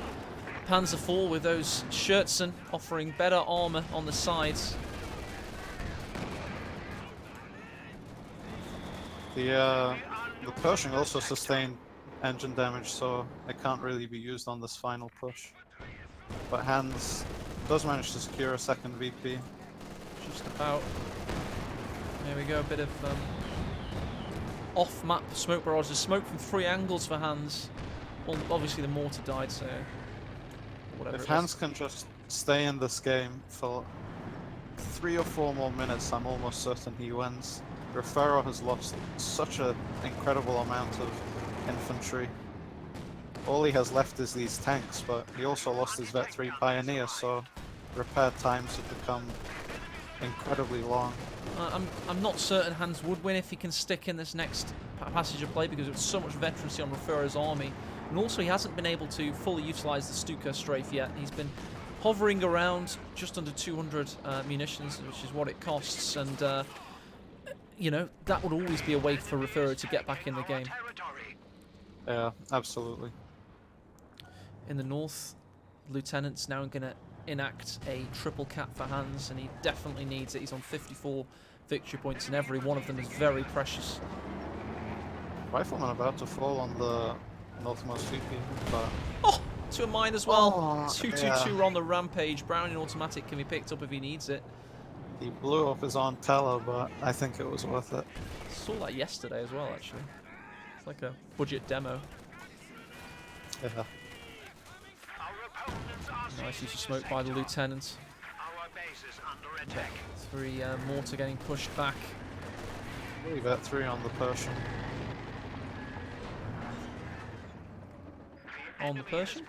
Panzer IV with those Scherzen offering better armor on the sides. The Pershing also sustained engine damage, so it can't really be used on this final push. But Hans does manage to secure a second VP. Just about. There we go, a bit of off-map smoke barrages. Smoke from 3 angles for Hans. Well, obviously the mortar died, so whatever. If Hans can just stay in this game for 3 or 4 more minutes, I'm almost certain he wins. Refero has lost such an incredible amount of infantry. All he has left is these tanks, but he also lost his Vet 3 Pioneer, so repair times have become incredibly long. I'm not certain Hans would win if he can stick in this next passage of play, because there's so much veterancy on Refero's army, and also he hasn't been able to fully utilise the Stuka strafe yet. He's been hovering around just under 200 munitions, which is what it costs, and you know, that would always be a way for Refero to get back in the game. Yeah, absolutely. In the north, Lieutenant's now going to enact a triple cap for Hans, and he definitely needs it. He's on 54 victory points, and every one of them is very precious. Rifleman about to fall on the northmost VP, but... Oh! To a mine as well. Oh, 222 on the rampage. Browning automatic can be picked up if he needs it. He blew up his own teller, but I think it was worth it. Saw that yesterday as well, actually. It's like a budget demo. Yeah. Nice use of smoke by the lieutenant. Vet 3 mortar getting pushed back. Vet 3 on the Persian. On the Persian?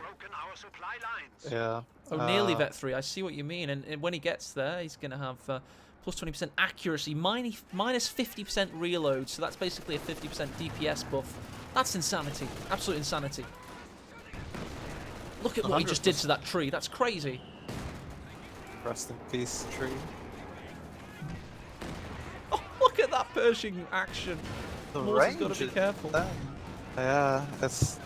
Yeah. Oh, nearly Vet 3. I see what you mean. And when he gets there, he's going to have plus 20% accuracy, minus 50% reload. So that's basically a 50% DPS buff. That's insanity. Absolute insanity. Look at what he just did to that tree. That's crazy. Rest in peace, tree. Oh, look at that Pershing action. The Mortar's range got to be careful. Yeah, it's...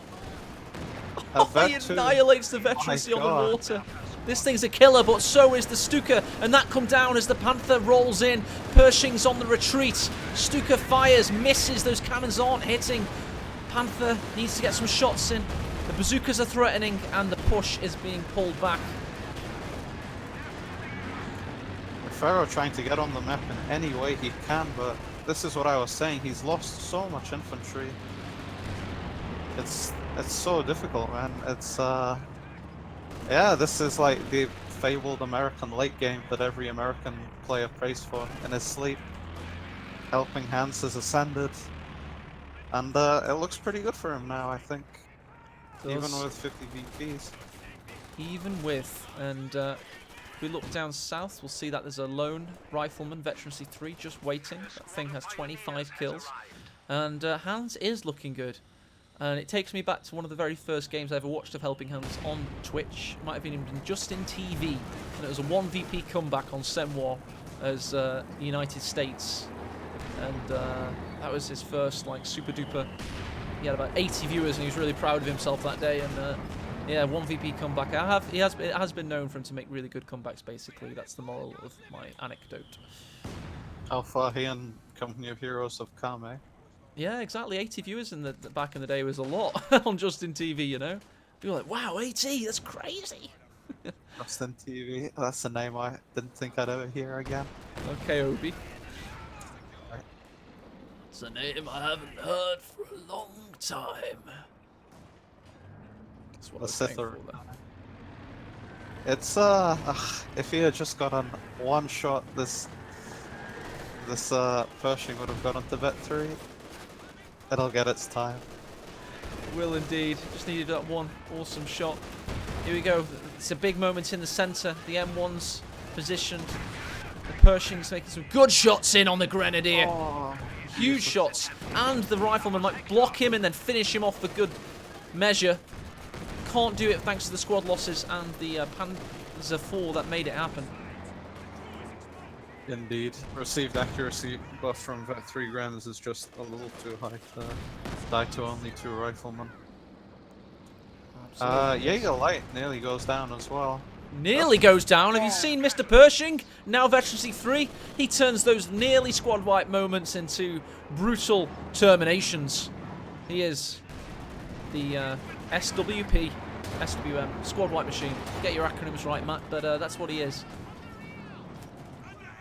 Oh, he annihilates the veterancy on the mortar. This thing's a killer, but so is the Stuka, and that come down as the Panther rolls in. Pershing's on the retreat. Stuka fires, misses. Those cannons aren't hitting. Panther needs to get some shots in. The bazookas are threatening, and the push is being pulled back. Refero trying to get on the map in any way he can, but this is what I was saying. He's lost so much infantry. It's so difficult, man. It's yeah, this is like the fabled American late game that every American player prays for in his sleep. HelpingHans has ascended, and it looks pretty good for him now, I think. Even with 50 VPs. Even with, and if we look down south, we'll see that there's a lone rifleman, veterancy 3, just waiting. That thing has 25 kills, and Hans is looking good. And it takes me back to one of the very first games I ever watched of HelpingHans on Twitch. It might have been even just in TV. And it was a 1VP comeback on Semwar as the United States. And that was his first like super duper. He had about 80 viewers and he was really proud of himself that day. And yeah, 1VP comeback. It has been known for him to make really good comebacks, basically. That's the moral of my anecdote. How far he and Company of Heroes have come, eh? Yeah, exactly. 80 viewers in the back in the day was a lot on Justin TV, you know? People were like, wow, 80, that's crazy. Justin TV, that's a name I didn't think I'd ever hear again. Okay, Obi. It's a name I haven't heard for a long time. That's what The I was Sith saying are... for that. It's if he had just gotten one shot, this Pershing would have gone onto Vet 3. It'll get its time. Will indeed. Just needed that one awesome shot. Here we go. It's a big moment in the centre. The M1's positioned. The Pershing's making some good shots in on the Grenadier. Oh, Huge shots. And the Rifleman might block him and then finish him off for good measure. Can't do it thanks to the squad losses and the Panzer IV that made it happen. indeed. Received accuracy buff from Vet 3 Grens is just a little too high to die to only 2 riflemen. Jaeger Light nearly goes down as well. Nearly goes down. Have you seen Mr. Pershing? Now Veterancy 3. He turns those nearly squad wipe moments into brutal terminations. He is the SWP, SWM, squad wipe machine. Get your acronyms right, Matt, but that's what he is.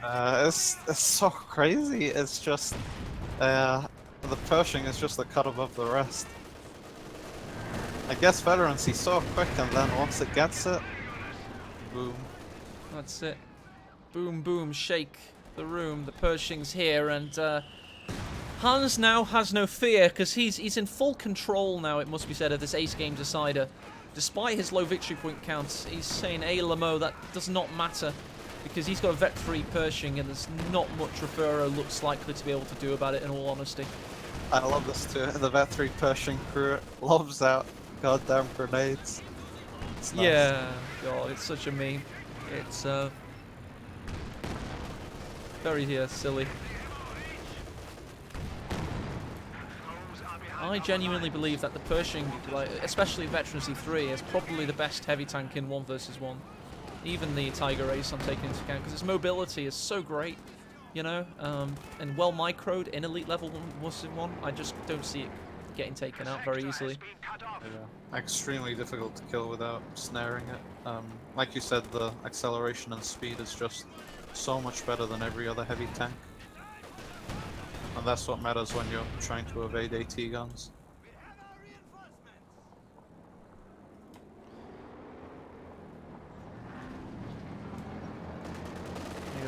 It's so crazy. It's just the Pershing is just a cut above the rest. I guess Veterancy's so quick, and then once it gets it, boom. That's it. Boom, boom, shake the room. The Pershing's here, and Hans now has no fear because he's in full control now, it must be said, of this ace game decider. Despite his low victory point counts, he's saying, hey, Lamo, that does not matter because he's got a Vet 3 Pershing, and there's not much Refero looks likely to be able to do about it, in all honesty. I love this too. The Vet 3 Pershing crew loves out goddamn grenades. It's nice. Yeah, God, it's such a meme. It's very silly. I genuinely believe that the Pershing, like, especially Veterancy 3, is probably the best heavy tank in 1 versus 1. Even the Tiger Ace I'm taking into account, because its mobility is so great, you know, and well microed in Elite Level 1 versus 1. I just don't see it getting taken out very easily. Yeah, extremely difficult to kill without snaring it. Like you said, the acceleration and speed is just so much better than every other heavy tank. And that's what matters when you're trying to evade AT guns.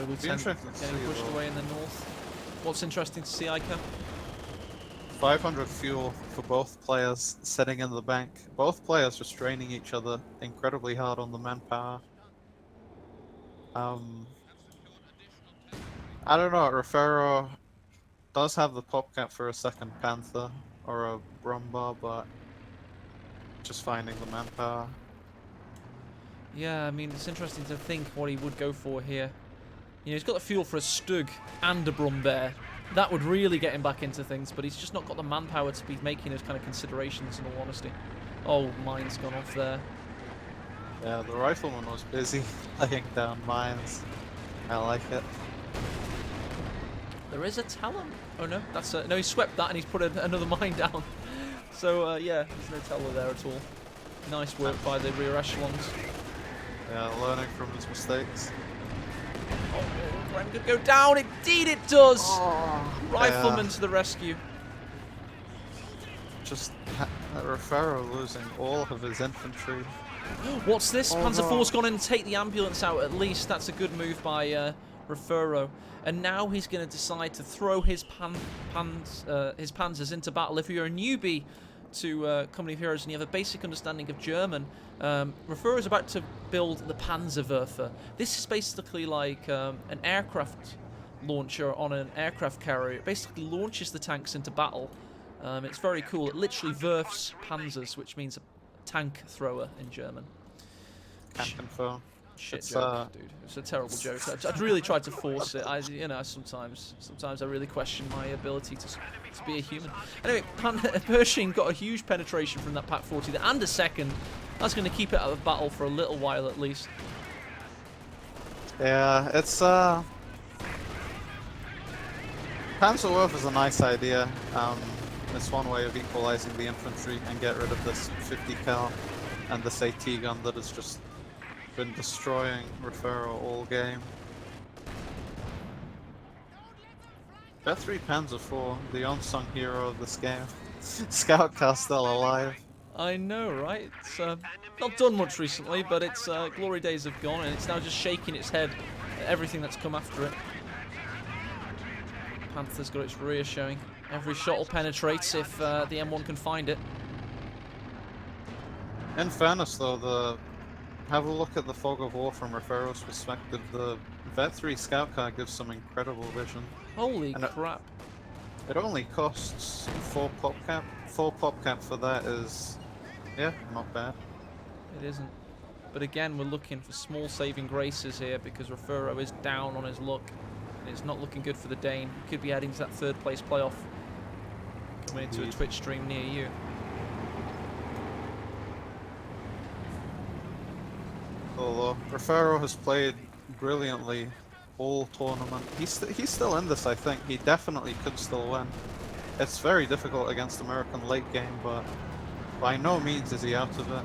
Lieutenant getting pushed away in the north. What's interesting to see, Ica? 500 fuel for both players sitting in the bank. Both players just draining each other incredibly hard on the manpower. I don't know, Refero does have the pop cap for a second Panther or a Brumbar, but just finding the manpower. Yeah, I mean, it's interesting to think what he would go for here. You know, he's got the fuel for a Stug and a Brumbear. That would really get him back into things, but he's just not got the manpower to be making those kind of considerations, in all honesty. Oh, mine's gone off there. Yeah, the rifleman was busy laying down mines. I like it. There is a Talon. Oh no, that's no. He swept that and he's put another mine down. So yeah, there's no Teller there at all. Nice work by the rear echelons. Yeah, learning from his mistakes. Oh, Gren could go down. Indeed, it does. Oh, Rifleman to the rescue. Just Refero losing all of his infantry. What's this? Oh, Panzer no. IV's gone in and take the ambulance out at least. That's a good move by Refero. And now he's going to decide to throw his panzers into battle. If you're a newbie to Company of Heroes and you have a basic understanding of German, Refero is about to build the Panzerwerfer. This is basically like an aircraft launcher on an aircraft carrier. It basically launches the tanks into battle. It's very cool. It literally Werfs Panzers, which means a tank thrower in German. Can't confirm. Shit joke, dude. It's a terrible joke. I'd really tried to force it. You know, sometimes I really question my ability to be a human. Anyway, Pershing got a huge penetration from that Pak 40 there, and a second. That's going to keep it out of battle for a little while at least. Yeah, it's Panzerwerfer is a nice idea. It's one way of equalizing the infantry and get rid of this 50 cal and this AT gun that has just been destroying Refero all game. Vet 3 Panzer IV, the unsung hero of this game. Scout car still alive. I know, right? It's not done much recently, but its glory days have gone, and it's now just shaking its head at everything that's come after it. Panther's got its rear showing. Every shot will penetrate if the M1 can find it. In fairness, though, have a look at the fog of war from Refero's perspective. The Vet3 scout car gives some incredible vision. Holy And crap. It only costs 4 pop cap. 4 pop cap for that is, yeah, not bad. It isn't. But again, we're looking for small saving graces here because Refero is down on his luck. And it's not looking good for the Dane. He could be heading to that 3rd place playoff. Coming into a Twitch stream near you. Although Refero has played brilliantly all tournament. He's still in this, I think. He definitely could still win. It's very difficult against American late game, but by no means is he out of it.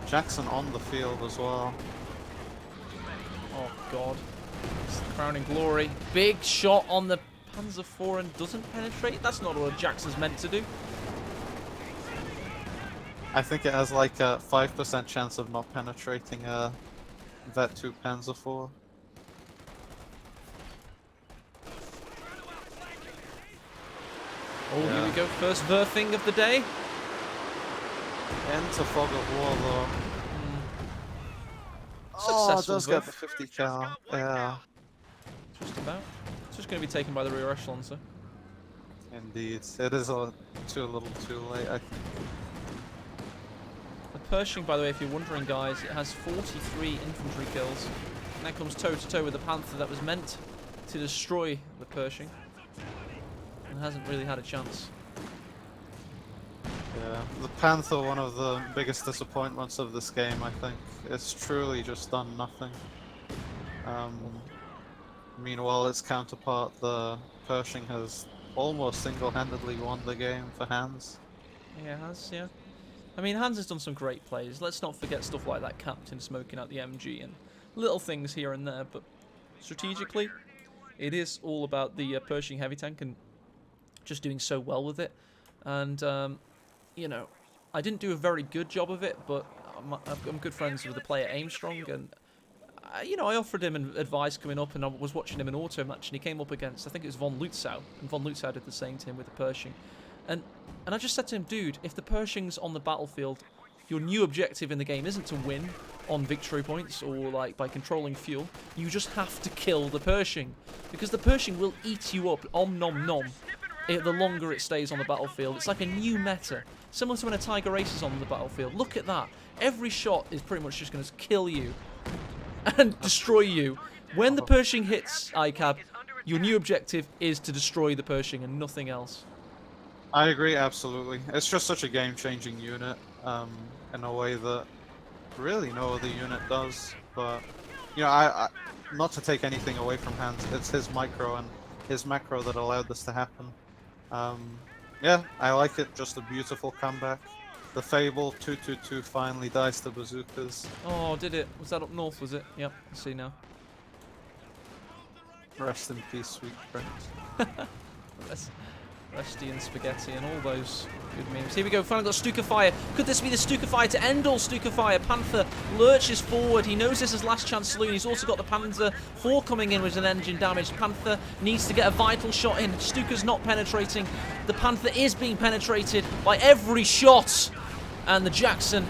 Jackson on the field as well. Oh god. It's the crowning glory. Big shot on the Panzer IV and doesn't penetrate. That's not what Jackson's meant to do. I think it has like a 5% chance of not penetrating a Vet 2 Panzer IV. Oh, Yeah. Here we go. First Verfing of the day. Into fog of war though. Successful it does get Verf. the 50 cal. Yeah, Just about. It's just going to be taken by the rear echelon, so. indeed. It is a little too late, I think. The Pershing, by the way, if you're wondering, guys, it has 43 infantry kills. And that comes toe-to-toe with the Panther that was meant to destroy the Pershing. And hasn't really had a chance. Yeah, the Panther, one of the biggest disappointments of this game, I think. It's truly just done nothing. Meanwhile, its counterpart, the Pershing, has almost single-handedly won the game for Hans. Yeah, it has, yeah. I mean, Hans has done some great plays. Let's not forget stuff like that captain smoking out the MG and little things here and there, but strategically, it is all about the Pershing heavy tank and just doing so well with it. And, you know, I didn't do a very good job of it, but I'm good friends with the player Aimstrong, and, you know, I offered him advice coming up, and I was watching him in auto match, and he came up against, I think it was Von Lutzow, and Von Lutzow did the same to him with the Pershing. And I just said to him, dude, if the Pershing's on the battlefield, your new objective in the game isn't to win on victory points or like by controlling fuel. You just have to kill the Pershing, because the Pershing will eat you up, om nom nom, the longer it stays on the battlefield. It's like a new meta, similar to when a Tiger Race is on the battlefield. Look at that. Every shot is pretty much just going to kill you and destroy you. When the Pershing hits ICAB, your new objective is to destroy the Pershing and nothing else. I agree, absolutely. It's just such a game-changing unit, in a way that really no other unit does. But, you know, I not to take anything away from Hans, it's his micro and his macro that allowed this to happen. Yeah, I like it. Just a beautiful comeback. The Fable 222 finally dies to bazookas. Oh, did it? Was that up north, was it? Yep, I see now. Rest in peace, sweet prince. Rusty and Spaghetti and all those good memes. Here we go, finally got Stuka Fire. Could this be the Stuka Fire to end all Stuka Fire? Panther lurches forward. He knows this is last chance saloon. He's also got the Panzer IV coming in with an engine damage. Panther needs to get a vital shot in. Stuka's not penetrating. The Panther is being penetrated by every shot. And the Jackson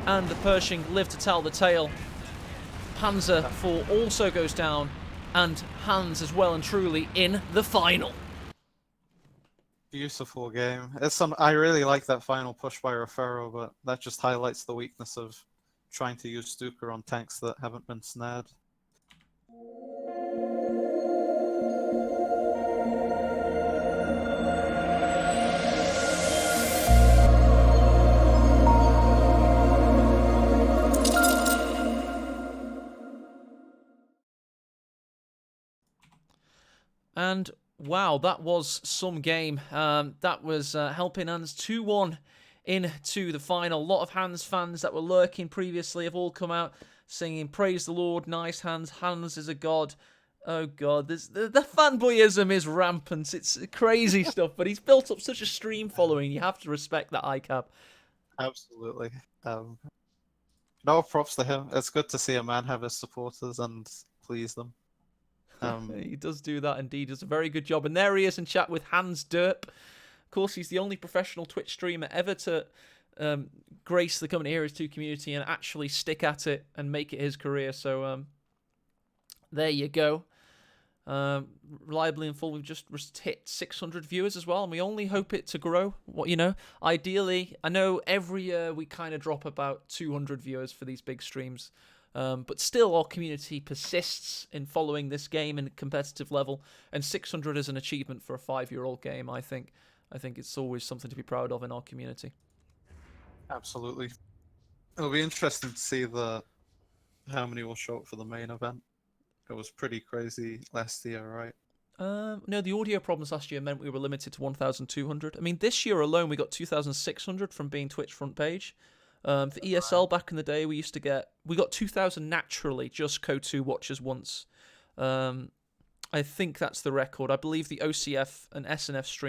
and the Pershing live to tell the tale. Panzer IV also goes down. And Hans is well and truly in the final. Beautiful game. I really like that final push by Refero, but that just highlights the weakness of trying to use Stuka on tanks that haven't been snared. And wow, that was some game. That was HelpingHans 2-1 into the final. A lot of Hans fans that were lurking previously have all come out singing "Praise the Lord, nice Hans, Hans is a god." Oh god, the fanboyism is rampant. It's crazy stuff, but he's built up such a stream following. You have to respect that ICAB. Absolutely. No props to him. It's good to see a man have his supporters and please them. He does do that indeed. He does a very good job. And there he is in chat with Hans Derp. Of course, he's the only professional Twitch streamer ever to grace the Coming Heroes 2 community and actually stick at it and make it his career. So there you go. Reliably and full, we've just hit 600 viewers as well, and we only hope it to grow. What, you know, ideally, I know every year we kind of drop about 200 viewers for these big streams, but still our community persists in following this game in a competitive level, and 600 is an achievement for a 5-year-old game. I think it's always something to be proud of in our community. Absolutely. It'll be interesting to see how many will show up for the main event. It was pretty crazy last year, right? No, the audio problems last year meant we were limited to 1,200. I mean, this year alone we got 2,600 from being Twitch front page. For ESL back in the day, we got 2,000 naturally, just Code 2 watchers once. I think that's the record. I believe the OCF and SNF stream